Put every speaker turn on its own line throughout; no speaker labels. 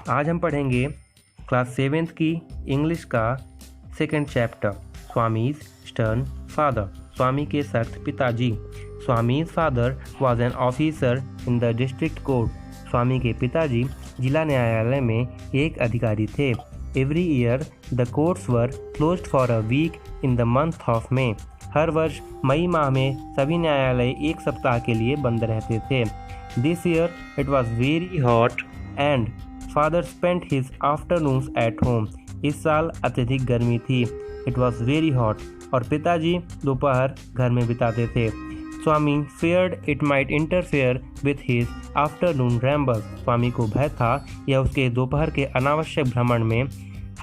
आज हम पढ़ेंगे क्लास 7th की इंग्लिश का second chapter Swami's stern father. Swami के सख्त पिताजी। Swami's father was an officer in the district court. Swami के पिताजी जिला न्यायालय में एक अधिकारी थे। Every year the courts were closed for a week in the month of May. हर वर्ष मई माह में सभी न्यायालय एक सप्ताह के लिए बंद रहते थे। This year it was very hot and father spent his afternoons at home. इस साल अत्यधिक गर्मी थी। इट वॉज वेरी हॉट और पिताजी दोपहर घर में बिताते थे। Swami feared it might interfere with his afternoon ramble. Swami को भय था यह उसके दोपहर के अनावश्यक भ्रमण में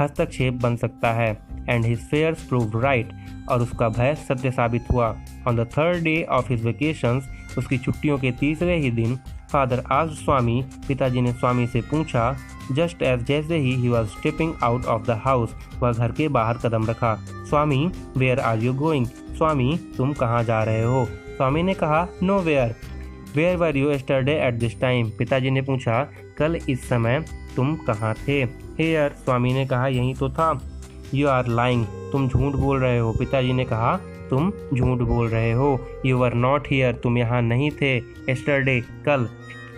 हस्तक्षेप बन सकता है। And his fears proved right और उसका भय सत्य साबित हुआ। On the third day of his vacations उसकी छुट्टियों के तीसरे ही दिन फादर आस्क्ड स्वामी, पिताजी ने स्वामी से पूछा, जस्ट एज जैसे ही was stepping out of the house, वह घर के बाहर कदम रखा। Swami where are you going? Swami तुम कहाँ जा रहे हो? स्वामी ने कहा nowhere. Where were you yesterday at this time? पिताजी ने पूछा कल इस समय तुम कहाँ थे? हेयर, स्वामी ने कहा यहीं तो था। यू आर लाइंग, तुम झूठ बोल रहे हो। पिताजी ने कहा तुम झूठ बोल रहे हो। यू आर नॉट हियर, तुम यहाँ नहीं थे यस्टरडे कल।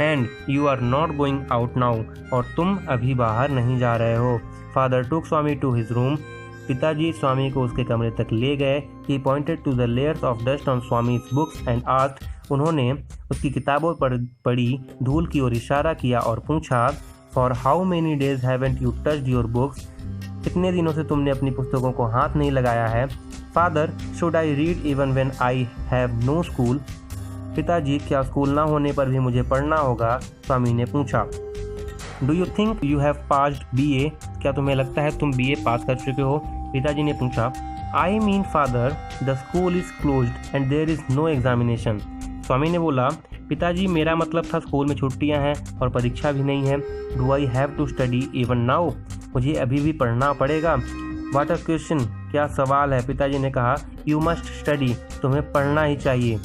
And you are not going out now, और तुम अभी बाहर नहीं जा रहे हो। Father took Swami to his room. पिताजी स्वामी को उसके कमरे तक ले गए। He pointed to the layers of dust on Swami's books and asked. उन्होंने उसकी किताबों पर पड़ी धूल की ओर इशारा किया और पूछा, for how many days haven't you touched your books? कितने दिनों से तुमने अपनी पुस्तकों को हाथ नहीं लगाया है? Father, should I read even when I have no school? पिताजी, क्या स्कूल ना होने पर भी मुझे पढ़ना होगा? स्वामी ने पूछा। Do you think you have passed BA? क्या तुम्हें लगता है तुम BA पास कर चुके हो? पिताजी ने पूछा। I mean father, the school is closed and there is no examination. Swami ने बोला, पिताजी मेरा मतलब था स्कूल में छुट्टियां हैं और परीक्षा भी नहीं है। Do I have to study even now? मुझे अभी भी पढ़ना पड़ेगा। व्हाट अ क्वेश्चन, क्या सवाल है? पिताजी ने कहा, यू मस्ट स्टडी, तुम्हें पढ़ना ही चाहिए।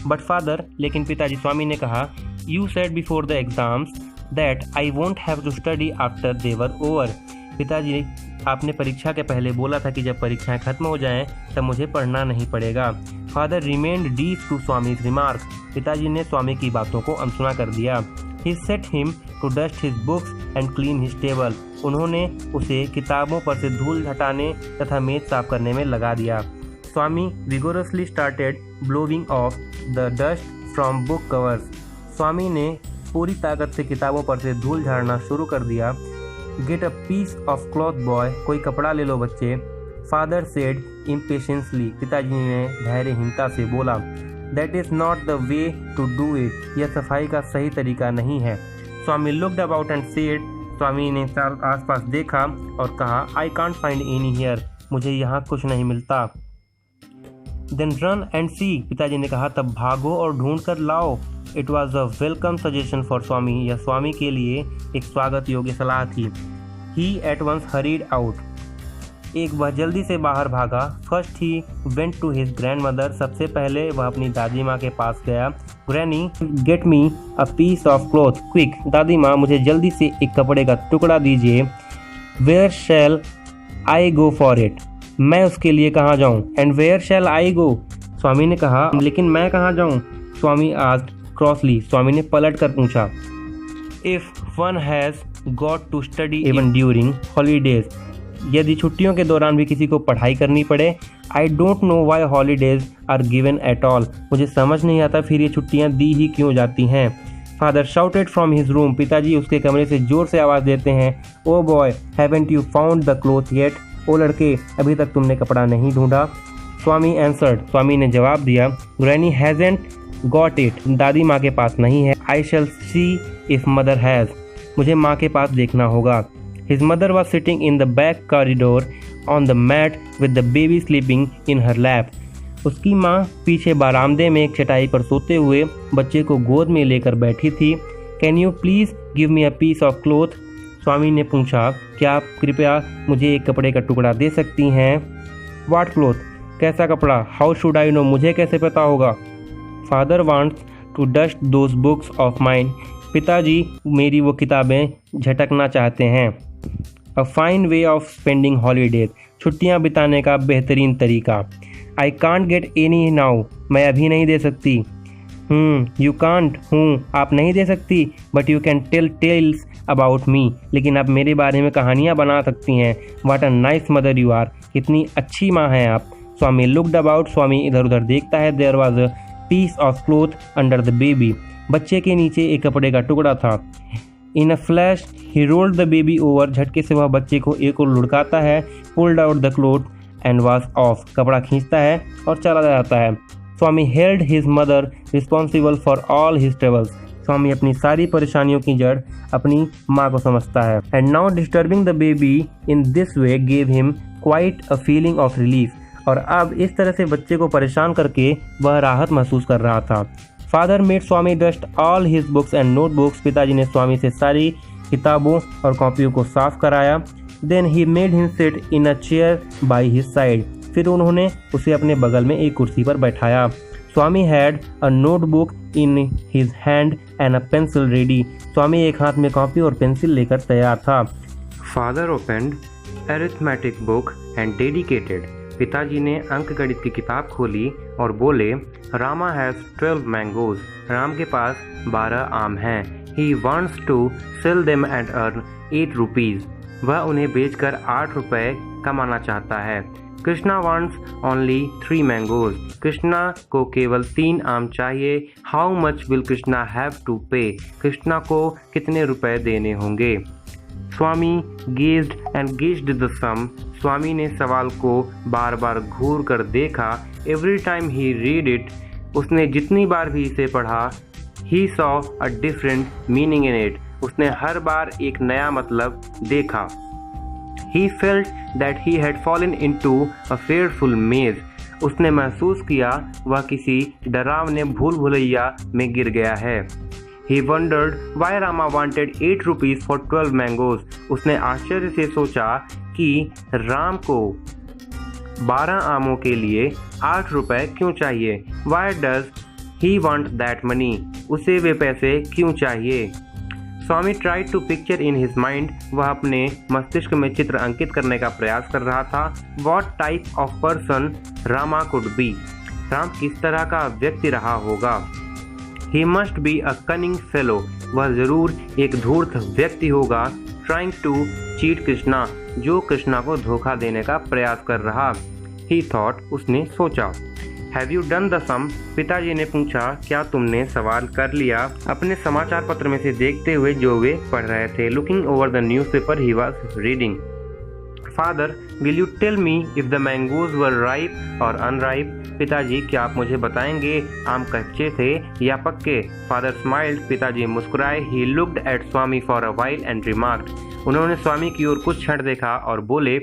बट फादर, लेकिन पिताजी, स्वामी ने कहा, you said before the exams that I won't have to study after they were over. पिताजी, आपने परीक्षा के पहले बोला था कि जब परीक्षाएं खत्म हो जाएं तब मुझे पढ़ना नहीं पड़ेगा। Father remained deaf to Swami's remark. पिताजी ने स्वामी की बातों को अनसुना कर दिया। He set him to dust his books and clean his table. उन्होंने उसे किताबों पर से धूल हटाने तथा मेज साफ करने में लगा दिया। Swami vigorously started blowing off the dust from book covers. Swami ने पूरी ताकत से किताबों पर से धूल झाड़ना शुरू कर दिया। Get a piece of cloth boy, कोई कपड़ा ले लो बच्चे। Father said impatiently. पिताजी ने धैर्यहीनता से बोला, that is not the way to do it. यह सफाई का सही तरीका नहीं है। Swami looked about and said. Swami ने आसपास देखा और कहा, I can't find any here. मुझे यहाँ कुछ नहीं मिलता। Then run and see. पिताजी ने कहा, तब भागो और ढूंढ कर लाओ। It was a welcome suggestion for Swami. यह स्वामी के लिए एक स्वागत योग्य सलाह थी। He at once hurried out. एक वह जल्दी से बाहर भागा। First he went to his grandmother. सबसे पहले वह अपनी दादी माँ के पास गया। Granny, get me a piece of cloth quick. दादी माँ, मुझे जल्दी से एक कपड़े का टुकड़ा दीजिए। Where shall I go for it? मैं उसके लिए कहाँ जाऊँ? एंड वेयर शैल आई गो? स्वामी ने कहा, लेकिन मैं कहाँ जाऊँ? स्वामी आस्क्ड क्रॉसली। स्वामी ने पलट कर पूछा, if one has got to study even during holidays? यदि छुट्टियों के दौरान भी किसी को पढ़ाई करनी पड़े। I don't know why holidays are given at all. मुझे समझ नहीं आता फिर ये छुट्टियां दी ही क्यों जाती हैं। Father shouted from his room. पिताजी उसके कमरे से जोर से आवाज़ देते हैं, oh boy, haven't you found the cloth yet? ओ लड़के, अभी तक तुमने कपड़ा नहीं ढूंढा? स्वामी आंसर्ड। स्वामी ने जवाब दिया, ग्रैनी हैजेंट गॉट इट। दादी माँ के पास नहीं है। I shall see if mother has. मुझे माँ के पास देखना होगा। His mother was sitting in the back corridor on the mat with the baby sleeping in her lap. उसकी माँ पीछे बरामदे में एक चटाई पर सोते हुए बच्चे को गोद में लेकर बैठी थी। Can you please give me a piece of cloth? Swami ने पूछा, क्या आप कृपया मुझे एक कपड़े का टुकड़ा दे सकती हैं? What cloth? कैसा कपड़ा? How should I know? मुझे कैसे पता होगा? Father wants to dust those books of mine. पिताजी मेरी वो किताबें झटकना चाहते हैं। A fine way of spending holidays, छुट्टियां बिताने का बेहतरीन तरीका। I can't get any now, मैं अभी नहीं दे सकती। यू कांट, आप नहीं दे सकती, but you can tell tales about me, लेकिन आप मेरे बारे में कहानियाँ बना सकती हैं। What a nice mother you are, कितनी अच्छी माँ हैं आप। स्वामी लुक्ड अबाउट, स्वामी इधर उधर देखता है। There was a piece of cloth under the baby, बच्चे के नीचे एक कपड़े का टुकड़ा था। In a flash he rolled the baby over, झटके से वह बच्चे को एक और लुढ़काता है। Pulled out the cloth and was off, कपड़ा खींचता है और चला जाता है। Swami held his mother responsible for all his troubles, Swami अपनी सारी परेशानियों की जड़ अपनी माँ को समझता है। And now disturbing the baby in this way gave him quite a feeling of relief, और अब इस तरह से बच्चे को परेशान करके वह राहत महसूस कर रहा था। Father made Swami dust all his books and notebooks, पिताजी ने स्वामी से सारी किताबों और कॉपियों को साफ कराया। Then he made him sit in a chair by his side, फिर उन्होंने उसे अपने बगल में एक कुर्सी पर बैठाया। Swami had a notebook in his hand and a pencil ready, Swami एक हाथ में कॉपी और पेंसिल लेकर तैयार था। Father opened arithmetic book and dedicated, पिताजी ने अंक गणित की किताब खोली और बोले, रामा हैज़ 12 मैंगोज, राम के पास 12 आम हैं। He wants to sell them and earn 8 rupees, वह उन्हें बेचकर 8 रुपए कमाना चाहता है। Krishna wants only 3 mangoes, Krishna को केवल 3 आम चाहिए। How much will Krishna have to pay, Krishna को कितने रुपए देने होंगे। Swami gazed and gazed the sum, Swami ने सवाल को बार बार घूर कर देखा। Every time he read it, उसने जितनी बार भी इसे पढ़ा। He saw a different meaning in it, उसने हर बार एक नया मतलब देखा। He felt that he had fallen into a fearful मेज, उसने महसूस किया वह किसी डरावने भूल भुलैया में गिर गया है। He wondered why Rama wanted 8 rupees for 12 mangoes, उसने आश्चर्य से सोचा कि राम को 12 आमों के लिए 8 रुपए क्यों चाहिए। Why does he want that money, उसे वे पैसे क्यों चाहिए। स्वामी tried to picture in his mind, वह अपने मस्तिष्क में चित्र अंकित करने का प्रयास कर रहा था। What type of person Rama could be, Ram किस तरह का व्यक्ति रहा होगा। He must be a cunning fellow, वह जरूर एक धूर्त व्यक्ति होगा। Trying to cheat कृष्णा, जो कृष्णा को धोखा देने का प्रयास कर रहा। He thought, उसने सोचा। Have you done the sum, पिताजी ने पूछा, क्या तुमने सवाल कर लिया। अपने समाचार पत्र में से देखते हुए जो वे पढ़ रहे थे। Looking over the newspaper he was reading. Father, will you tell me if the mangoes were ripe or unripe? पिताजी क्या आप मुझे बताएंगे आम कच्चे थे या पक्के। फादर स्माइल्ड, पिताजी मुस्कुराए। He looked at Swami for a while and remarked, उन्होंने स्वामी की ओर कुछ क्षण देखा और बोले,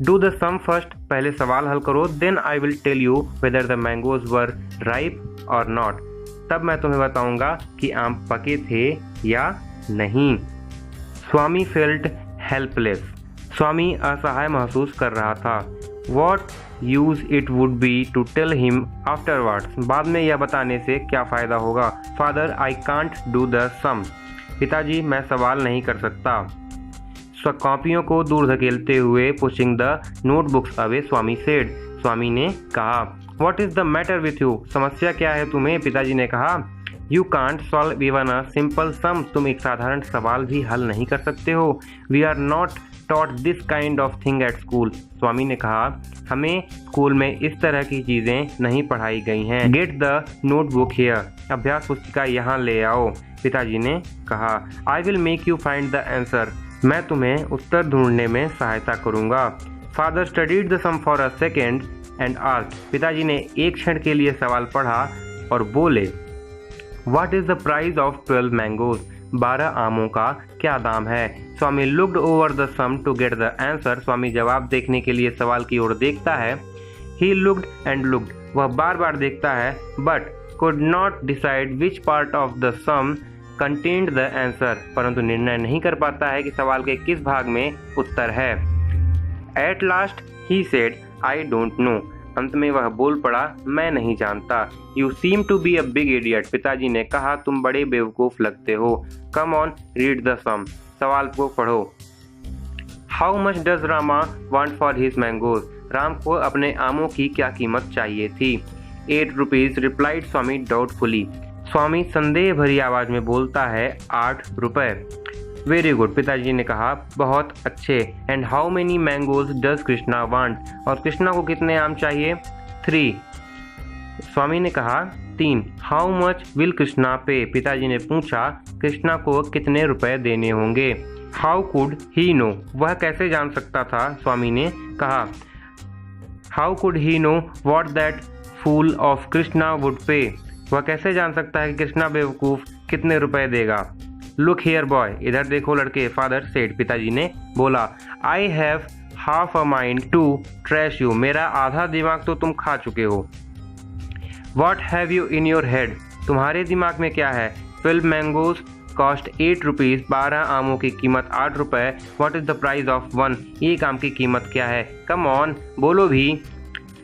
डू द सम फर्स्ट, पहले सवाल हल करो, then I will tell you whether the mangoes were ripe or not, तब मैं तुम्हें बताऊंगा कि आम पके थे या नहीं। स्वामी फेल्ट हेल्पलेस, स्वामी असहाय महसूस कर रहा था। What use it would be to tell him afterwards, बाद में यह बताने से क्या फ़ायदा होगा। Father I can't do the sum, पिताजी मैं सवाल नहीं कर सकता। कॉपियों को दूर धकेलते हुए pushing the notebooks away, Swami said, Swami ने कहा। What is the matter with you, समस्या क्या है तुम्हें, पिताजी ने कहा। You can't solve even a simple sum, तुम एक साधारण सवाल भी हल नहीं कर सकते हो। We are not taught this kind of thing at school, Swami ने कहा, हमें स्कूल में इस तरह की चीज़ें नहीं पढ़ाई गई हैं। गेट द नोटबुक हियर, अभ्यास पुस्तिका यहाँ ले आओ, पिताजी ने कहा। I will make you find the answer, मैं तुम्हें उत्तर ढूंढने में सहायता करूँगा। Father studied the sum for a second and asked, पिताजी ने एक क्षण के लिए सवाल पढ़ा और बोले, what is the price of 12 mangoes, 12 आमों का क्या दाम है। Swami looked over the sum to get the answer, Swami जवाब देखने के लिए सवाल की ओर देखता है। ही लुक्ड एंड लुक्ड, वह बार बार देखता है, but could not decide which part of the sum contained the answer, परंतु निर्णय नहीं कर पाता है कि सवाल के किस भाग में उत्तर है। At last he said, I don't know, अंत में वह बोल पड़ा, मैं नहीं जानता। You seem to be a big idiot, पिताजी ने कहा, तुम बड़े बेवकूफ लगते हो। Come on, read the sum, सवाल को पढ़ो। How much does Rama want for his mangoes, Ram को अपने आमों की क्या कीमत चाहिए थी। 8 rupees, replied Swami doubtfully. Swami संदेह भरी आवाज में बोलता है, 8 रुपए। वेरी गुड, पिताजी ने कहा, बहुत अच्छे। And how many mangoes does Krishna want, और कृष्णा को कितने आम चाहिए। 3। स्वामी ने कहा, 3। हाउ मच विल कृष्णा पे, पिताजी ने पूछा, कृष्णा को कितने रुपए देने होंगे। हाउ कुड ही नो, वह कैसे जान सकता था, स्वामी ने कहा। How could he know what that fool of Krishna would pay, वह कैसे जान सकता है कि कृष्णा बेवकूफ कितने रुपए देगा। लुक हियर बॉय, इधर देखो लड़के, फादर सेड, पिताजी ने बोला। I have half a mind to thrash you, मेरा आधा दिमाग तो तुम खा चुके हो। What have you in your head, तुम्हारे दिमाग में क्या है। 12 मैंगोज कॉस्ट 8 रुपीज, 12 आमों की कीमत 8 रुपए। What is the price of 1, एक आम की कीमत क्या है। कम ऑन, बोलो भी।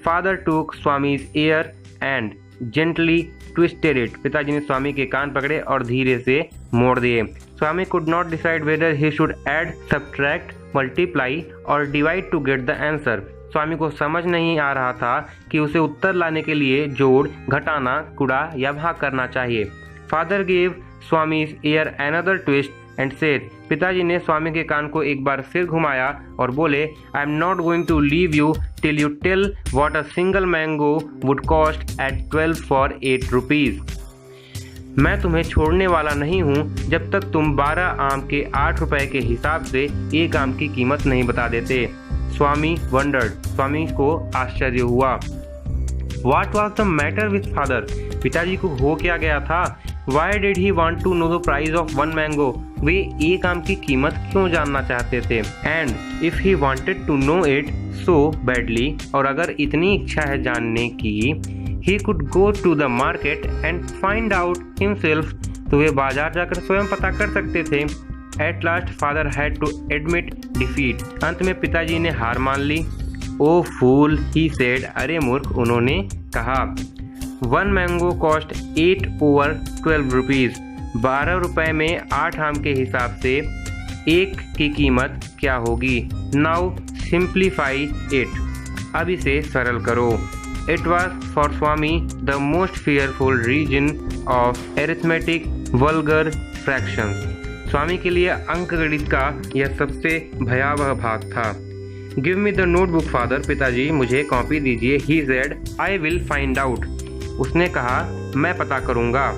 Father took Swami's ear and gently twisted it, पिताजी ने स्वामी के कान पकड़े और धीरे से मोड़ दिए। Swami could not decide whether he should add, subtract, multiply और divide to get the answer, Swami को समझ नहीं आ रहा था कि उसे उत्तर लाने के लिए जोड़, घटाना, गुणा या भाग करना चाहिए। Father gave Swami's ear another twist and said, पिताजी ने स्वामी के कान को एक बार फिर घुमाया और बोले, I am not going to leave you till you tell what a single mango would cost at 12 for 8 rupees. मैं तुम्हें छोड़ने वाला नहीं हूँ जब तक तुम 12 आम के 8 रुपए के हिसाब से एक आम की कीमत नहीं बता देते। स्वामी वंडर्ड, स्वामी को आश्चर्य हुआ। What was the matter with father, पिताजी को हो क्या गया था। Why did he want to know the price of one mango, वे एक आम की कीमत क्यों जानना चाहते थे। And if he wanted to know it so badly, और अगर इतनी इच्छा है जानने की, he could go to the market and find out himself, तो वे बाजार जाकर स्वयं पता कर सकते थे। At last father had to admit defeat, अंत में पिताजी ने हार मान ली। ओ फूल, ही सेड, अरे मूर्ख, उन्होंने कहा। 1 मैंगो कॉस्ट 8 ओवर 12 रुपीज, 12 रुपए में 8 आम के हिसाब से एक की कीमत क्या होगी। नाउ सिंप्लीफाई इट, अब इसे सरल करो। It was for Swami the most fearful region of arithmetic vulgar fractions, Swami के लिए अंकगणित का यह सबसे भयावह भाग था। Give me the notebook father, पिताजी मुझे कॉपी दीजिए। He said, I will find out, उसने कहा, मैं पता करूंगा।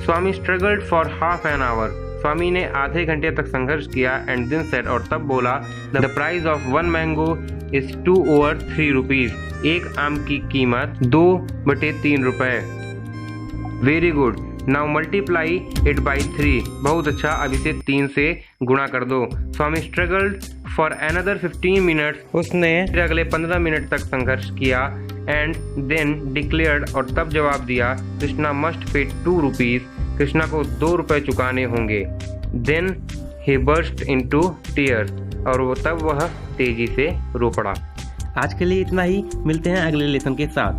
Swami struggled for half an hour, Swami ने आधे घंटे तक संघर्ष किया। एंड देन सेड, और तब बोला, the price of 1 mango is 2 over 3 rupees, एक आम की कीमत 2/3 रुपए। Very good, now multiply it by 3, बहुत अच्छा, अब इसे 3 से गुणा कर दो। स्वामी स्ट्रगल्ड फॉर अनदर 15 मिनट्स, उसने अगले 15 मिनट तक संघर्ष किया। एंड देन डिक्लेयर्ड, और तब जवाब दिया, Krishna must pay 2 rupees, Krishna को 2 रुपए चुकाने होंगे। Then he burst into tears, और तब वह तेजी से रो पड़ा। आज के लिए इतना ही, मिलते हैं अगले लेसन के साथ।